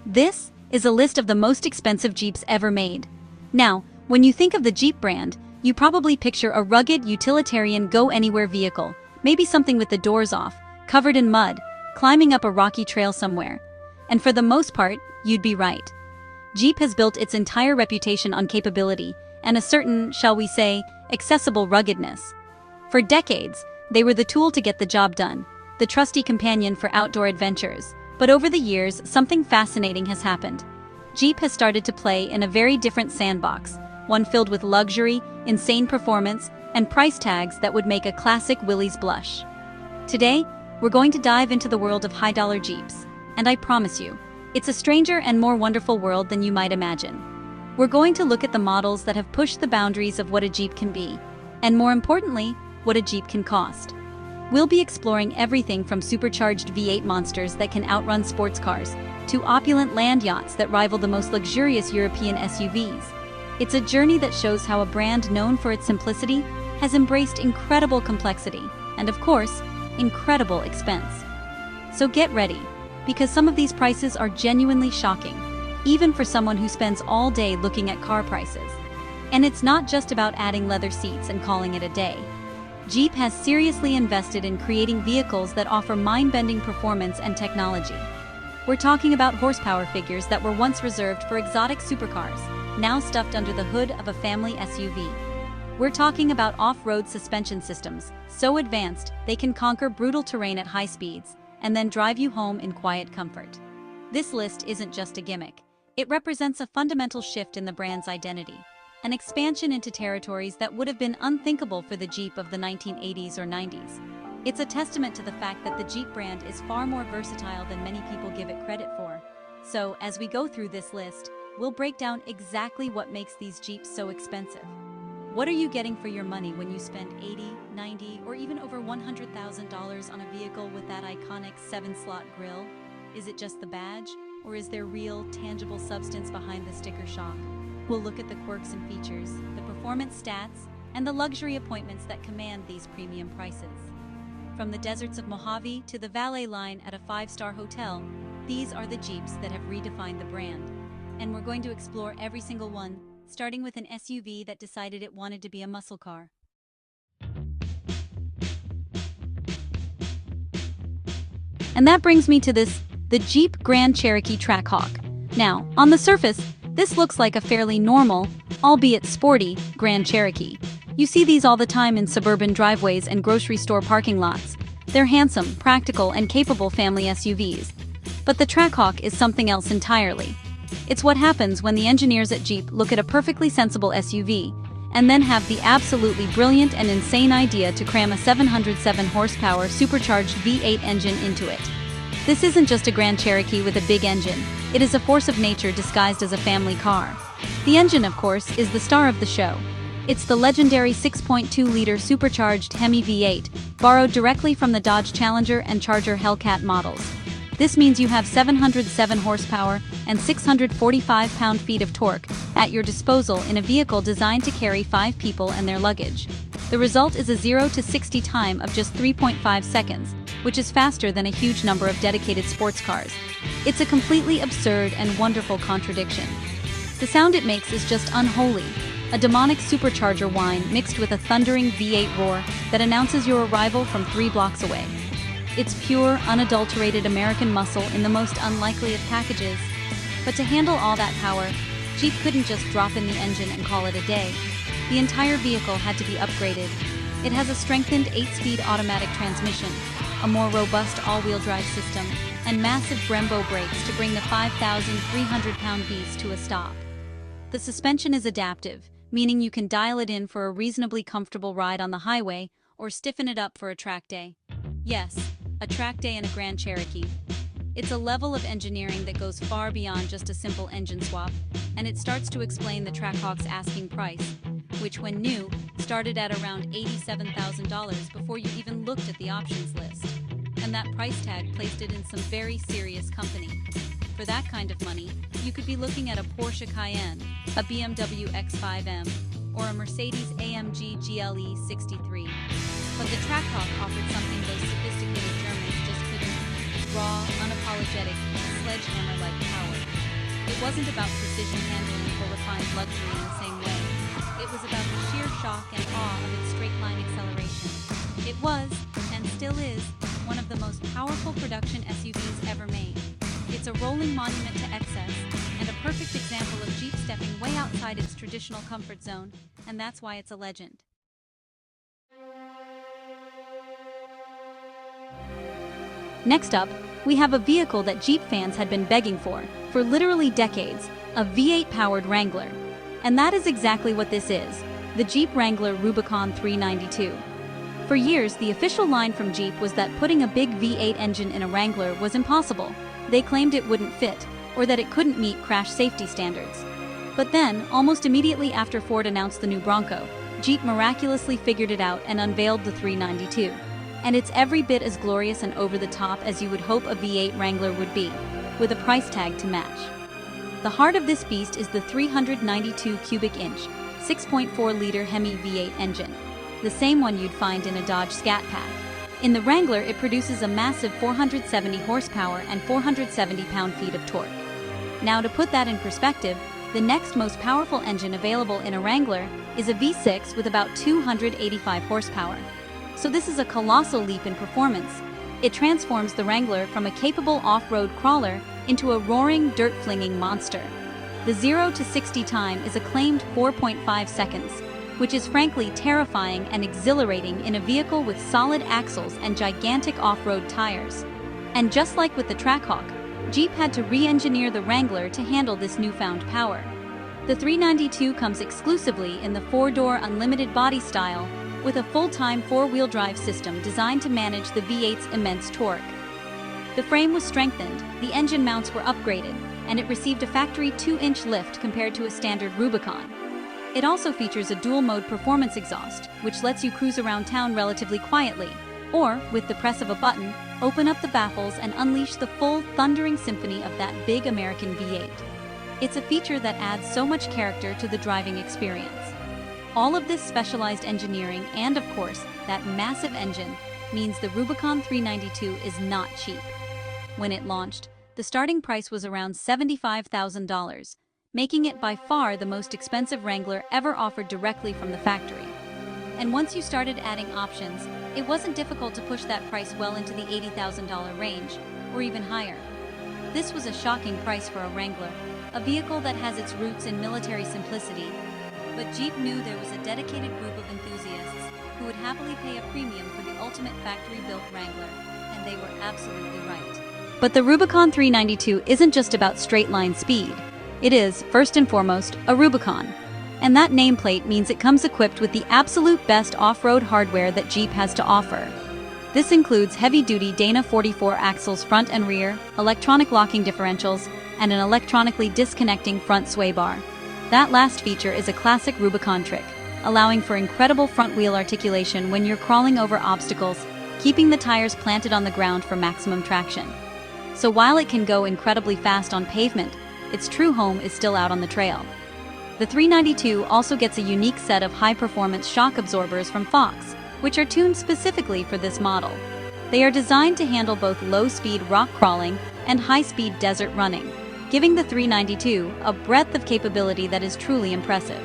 This is a list of the most expensive Jeeps ever made. Now, when you think of the Jeep brand, you probably picture a rugged, utilitarian, go-anywhere vehicle, maybe something with the doors off, covered in mud, climbing up a rocky trail somewhere. And for the most part, you'd be right. Jeep has built its entire reputation on capability and a certain, shall we say, accessible ruggedness. For decades, they were the tool to get the job done, the trusty companion for outdoor adventures. But over the years, something fascinating has happened. Jeep has started to play in a very different sandbox, one filled with luxury, insane performance, and price tags that would make a classic Willys blush. Today, we're going to dive into the world of high-dollar Jeeps, and I promise you, it's a stranger and more wonderful world than you might imagine. We're going to look at the models that have pushed the boundaries of what a Jeep can be, and more importantly, what a Jeep can cost. We'll be exploring everything from supercharged V8 monsters that can outrun sports cars, to opulent land yachts that rival the most luxurious European SUVs. It's a journey that shows how a brand known for its simplicity has embraced incredible complexity, and of course, incredible expense. So get ready, because some of these prices are genuinely shocking, even for someone who spends all day looking at car prices. And it's not just about adding leather seats and calling it a day. Jeep has seriously invested in creating vehicles that offer mind-bending performance and technology. We're talking about horsepower figures that were once reserved for exotic supercars, now stuffed under the hood of a family SUV. We're talking about off-road suspension systems, so advanced they can conquer brutal terrain at high speeds, and then drive you home in quiet comfort. This list isn't just a gimmick. It represents a fundamental shift in the brand's identity. An expansion into territories that would have been unthinkable for the Jeep of the 1980s or 90s. It's a testament to the fact that the Jeep brand is far more versatile than many people give it credit for. So, as we go through this list, we'll break down exactly what makes these Jeeps so expensive. What are you getting for your money when you spend $80, $90, or even over $100,000 on a vehicle with that iconic 7-slot grille? Is it just the badge, or is there real, tangible substance behind the sticker shock? We'll look at the quirks and features, the performance stats, and the luxury appointments that command these premium prices. From the deserts of Mojave to the valet line at a 5-star hotel, these are the Jeeps that have redefined the brand. And we're going to explore every single one, starting with an SUV that decided it wanted to be a muscle car. And that brings me to the Jeep Grand Cherokee Trackhawk. Now, on the surface, this looks like a fairly normal, albeit sporty, Grand Cherokee. You see these all the time in suburban driveways and grocery store parking lots. They're handsome, practical, and capable family SUVs. But the Trackhawk is something else entirely. It's what happens when the engineers at Jeep look at a perfectly sensible SUV and then have the absolutely brilliant and insane idea to cram a 707 horsepower supercharged V8 engine into it. This isn't just a Grand Cherokee with a big engine. It is a force of nature disguised as a family car. The engine, of course, is the star of the show. It's the legendary 6.2-liter supercharged Hemi V8, borrowed directly from the Dodge Challenger and Charger Hellcat models. This means you have 707 horsepower and 645 pound-feet of torque at your disposal in a vehicle designed to carry 5 people and their luggage. The result is a 0 to 60 time of just 3.5 seconds, which is faster than a huge number of dedicated sports cars. It's a completely absurd and wonderful contradiction. The sound it makes is just unholy, a demonic supercharger whine mixed with a thundering V8 roar that announces your arrival from 3 blocks away. It's pure, unadulterated American muscle in the most unlikely of packages. But to handle all that power, Jeep couldn't just drop in the engine and call it a day. The entire vehicle had to be upgraded. It has a strengthened 8-speed automatic transmission, a more robust all-wheel drive system, and massive Brembo brakes to bring the 5,300-pound beast to a stop. The suspension is adaptive, meaning you can dial it in for a reasonably comfortable ride on the highway or stiffen it up for a track day. Yes, a track day in a Grand Cherokee. It's a level of engineering that goes far beyond just a simple engine swap, and it starts to explain the Trackhawk's asking price, which when new, started at around $87,000 before you even looked at the options list. And that price tag placed it in some very serious company. For that kind of money, you could be looking at a Porsche Cayenne, a BMW X5M, or a Mercedes-AMG GLE 63. But the Trackhawk offered something those sophisticated Germans just couldn't: raw, unapologetic, sledgehammer-like power. it wasn't about precision handling or refined luxury in the same way. It was about the sheer shock and awe of its straight-line acceleration. It was, and still is, one of the most powerful production SUVs ever made. It's a rolling monument to excess, and a perfect example of Jeep stepping way outside its traditional comfort zone, and that's why it's a legend. Next up, we have a vehicle that Jeep fans had been begging for literally decades, a V8-powered Wrangler. And that is exactly what this is, the Jeep Wrangler Rubicon 392. For years, the official line from Jeep was that putting a big V8 engine in a Wrangler was impossible. They claimed it wouldn't fit, or that it couldn't meet crash safety standards. But then, almost immediately after Ford announced the new Bronco, Jeep miraculously figured it out and unveiled the 392. And it's every bit as glorious and over-the-top as you would hope a V8 Wrangler would be, with a price tag to match. The heart of this beast is the 392 cubic inch, 6.4-liter Hemi V8 engine, the same one you'd find in a Dodge Scat Pack. In the Wrangler, it produces a massive 470 horsepower and 470 pound-feet of torque. Now, to put that in perspective, the next most powerful engine available in a Wrangler is a V6 with about 285 horsepower. So this is a colossal leap in performance. It transforms the Wrangler from a capable off-road crawler into a roaring, dirt-flinging monster. The 0 to 60 time is a claimed 4.5 seconds, which is frankly terrifying and exhilarating in a vehicle with solid axles and gigantic off-road tires. And just like with the Trackhawk, Jeep had to re-engineer the Wrangler to handle this newfound power. The 392 comes exclusively in the 4-door unlimited body style, with a full-time 4-wheel drive system designed to manage the V8's immense torque. The frame was strengthened, the engine mounts were upgraded, and it received a factory 2-inch lift compared to a standard Rubicon. It also features a dual-mode performance exhaust, which lets you cruise around town relatively quietly, or, with the press of a button, open up the baffles and unleash the full, thundering symphony of that big American V8. It's a feature that adds so much character to the driving experience. All of this specialized engineering and, of course, that massive engine means the Rubicon 392 is not cheap. When it launched, the starting price was around $75,000, making it by far the most expensive Wrangler ever offered directly from the factory. And once you started adding options, it wasn't difficult to push that price well into the $80,000 range, or even higher. This was a shocking price for a Wrangler, a vehicle that has its roots in military simplicity. But Jeep knew there was a dedicated group of enthusiasts who would happily pay a premium for the ultimate factory-built Wrangler, and they were absolutely right. But the Rubicon 392 isn't just about straight-line speed. It is, first and foremost, a Rubicon. And that nameplate means it comes equipped with the absolute best off-road hardware that Jeep has to offer. This includes heavy-duty Dana 44 axles front and rear, electronic locking differentials, and an electronically disconnecting front sway bar. That last feature is a classic Rubicon trick, allowing for incredible front-wheel articulation when you're crawling over obstacles, keeping the tires planted on the ground for maximum traction. So while it can go incredibly fast on pavement, its true home is still out on the trail. The 392 also gets a unique set of high-performance shock absorbers from Fox, which are tuned specifically for this model. They are designed to handle both low-speed rock crawling and high-speed desert running, giving the 392 a breadth of capability that is truly impressive.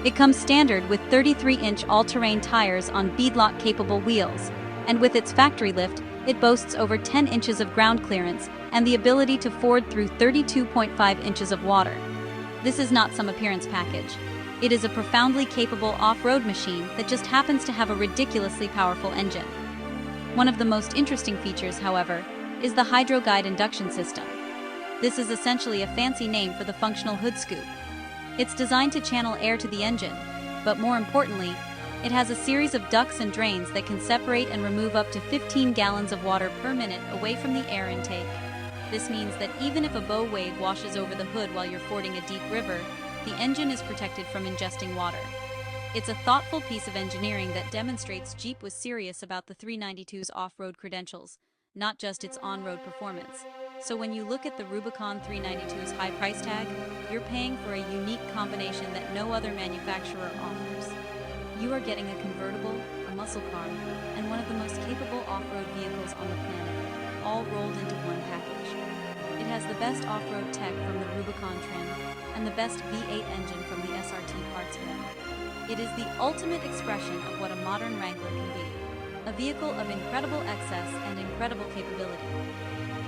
It comes standard with 33-inch all-terrain tires on beadlock-capable wheels, and with its factory lift, it boasts over 10 inches of ground clearance and the ability to ford through 32.5 inches of water. This is not some appearance package. It is a profoundly capable off-road machine that just happens to have a ridiculously powerful engine. One of the most interesting features, however, is the Hydro Guide induction system. This is essentially a fancy name for the functional hood scoop. It's designed to channel air to the engine, but more importantly, it has a series of ducts and drains that can separate and remove up to 15 gallons of water per minute away from the air intake. This means that even if a bow wave washes over the hood while you're fording a deep river, the engine is protected from ingesting water. It's a thoughtful piece of engineering that demonstrates Jeep was serious about the 392's off-road credentials, not just its on-road performance. So when you look at the Rubicon 392's high price tag, you're paying for a unique combination that no other manufacturer offers. You are getting a convertible, a muscle car, and one of the most capable off-road vehicles on the planet, all rolled into one package. It has the best off-road tech from the Rubicon trim and the best V8 engine from the SRT parts bin. It is the ultimate expression of what a modern Wrangler can be, a vehicle of incredible excess and incredible capability.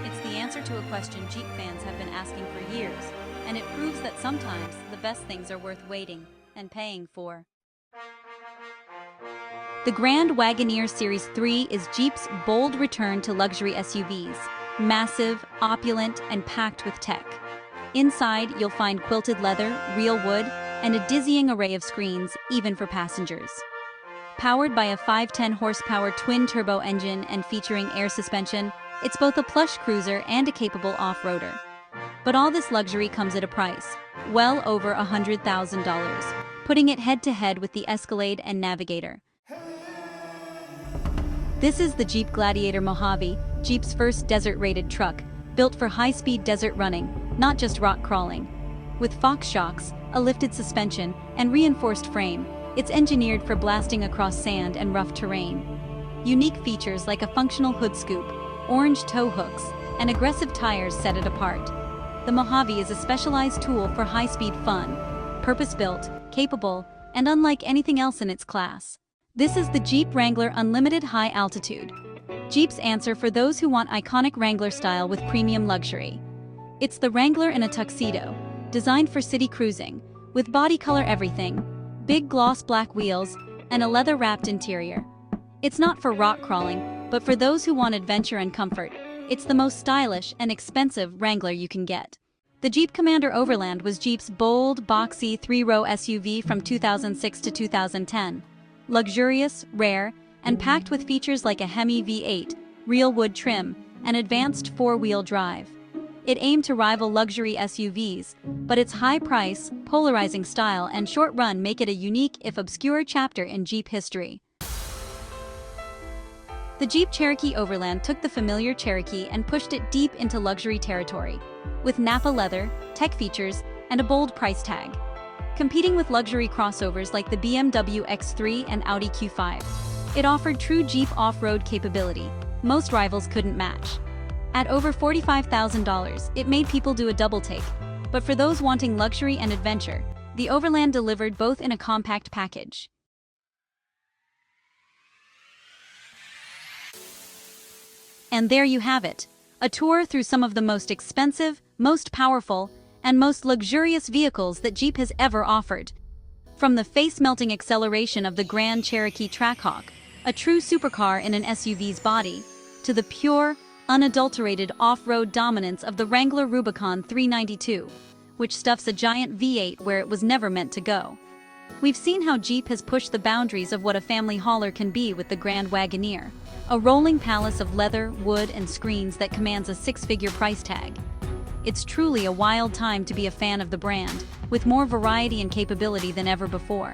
It's the answer to a question Jeep fans have been asking for years, and it proves that sometimes the best things are worth waiting and paying for. The Grand Wagoneer Series Ill is Jeep's bold return to luxury SUVs, massive, opulent, and packed with tech. Inside, you'll find quilted leather, real wood, and a dizzying array of screens, even for passengers. Powered by a 510 horsepower twin-turbo engine and featuring air suspension, it's both a plush cruiser and a capable off-roader. But all this luxury comes at a price, well over $100,000, putting it head-to-head with the Escalade and Navigator. This is the Jeep Gladiator Mojave, Jeep's first desert-rated truck, built for high-speed desert running, not just rock crawling. With Fox shocks, a lifted suspension, and reinforced frame, it's engineered for blasting across sand and rough terrain. Unique features like a functional hood scoop, orange tow hooks, and aggressive tires set it apart. The Mojave is a specialized tool for high-speed fun, purpose-built, capable, and unlike anything else in its class. This is the Jeep Wrangler Unlimited High Altitude, Jeep's answer for those who want iconic Wrangler style with premium luxury. It's the Wrangler in a tuxedo, designed for city cruising, with body color everything, big gloss black wheels, and a leather-wrapped interior. It's not for rock crawling, but for those who want adventure and comfort. It's the most stylish and expensive Wrangler you can get. The Jeep Commander Overland was Jeep's bold, boxy, three-row SUV from 2006 to 2010. Luxurious, rare, and packed with features like a Hemi V8, real wood trim, and advanced four-wheel drive. It aimed to rival luxury SUVs, but its high price, polarizing style, and short run make it a unique, if obscure, chapter in Jeep history. The Jeep Cherokee Overland took the familiar Cherokee and pushed it deep into luxury territory, with Napa leather, tech features, and a bold price tag. Competing with luxury crossovers like the BMW X3 and Audi Q5, it offered true Jeep off-road capability most rivals couldn't match. At over $45,000, it made people do a double take, but for those wanting luxury and adventure, the Overland delivered both in a compact package. And there you have it, a tour through some of the most expensive, most powerful, and most luxurious vehicles that Jeep has ever offered. From the face-melting acceleration of the Grand Cherokee Trackhawk, a true supercar in an SUV's body, to the pure, unadulterated off-road dominance of the Wrangler Rubicon 392, which stuffs a giant V8 where it was never meant to go. We've seen how Jeep has pushed the boundaries of what a family hauler can be with the Grand Wagoneer, a rolling palace of leather, wood, and screens that commands a six-figure price tag. It's truly a wild time to be a fan of the brand, with more variety and capability than ever before.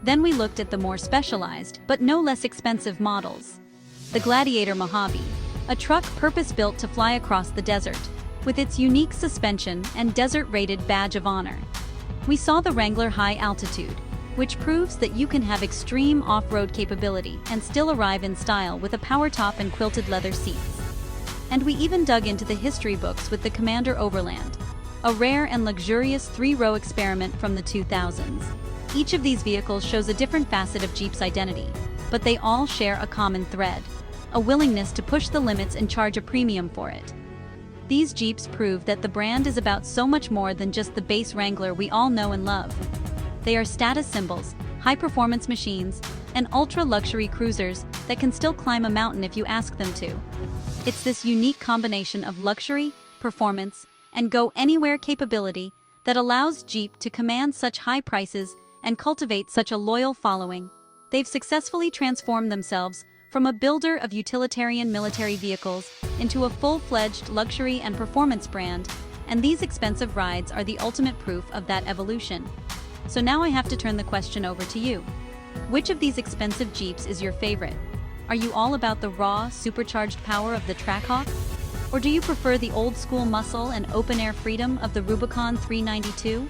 Then we looked at the more specialized, but no less expensive models. The Gladiator Mojave, a truck purpose-built to fly across the desert, with its unique suspension and desert-rated badge of honor. We saw the Wrangler High Altitude, which proves that you can have extreme off-road capability and still arrive in style with a power top and quilted leather seats. And we even dug into the history books with the Commander Overland, a rare and luxurious three-row experiment from the 2000s. Each of these vehicles shows a different facet of Jeep's identity, but they all share a common thread: a willingness to push the limits and charge a premium for it. These Jeeps prove that the brand is about so much more than just the base Wrangler we all know and love. They are status symbols, high-performance machines, and ultra-luxury cruisers that can still climb a mountain if you ask them to. It's this unique combination of luxury, performance, and go-anywhere capability that allows Jeep to command such high prices and cultivate such a loyal following. They've successfully transformed themselves from a builder of utilitarian military vehicles into a full-fledged luxury and performance brand, and these expensive rides are the ultimate proof of that evolution. So now I have to turn the question over to you. Which of these expensive Jeeps is your favorite? Are you all about the raw, supercharged power of the Trackhawk? Or do you prefer the old-school muscle and open-air freedom of the Rubicon 392?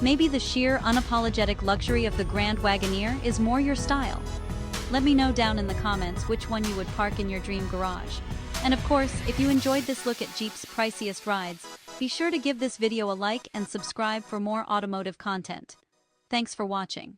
Maybe the sheer, unapologetic luxury of the Grand Wagoneer is more your style. Let me know down in the comments which one you would park in your dream garage. And of course, if you enjoyed this look at Jeep's priciest rides, be sure to give this video a like and subscribe for more automotive content. Thanks for watching.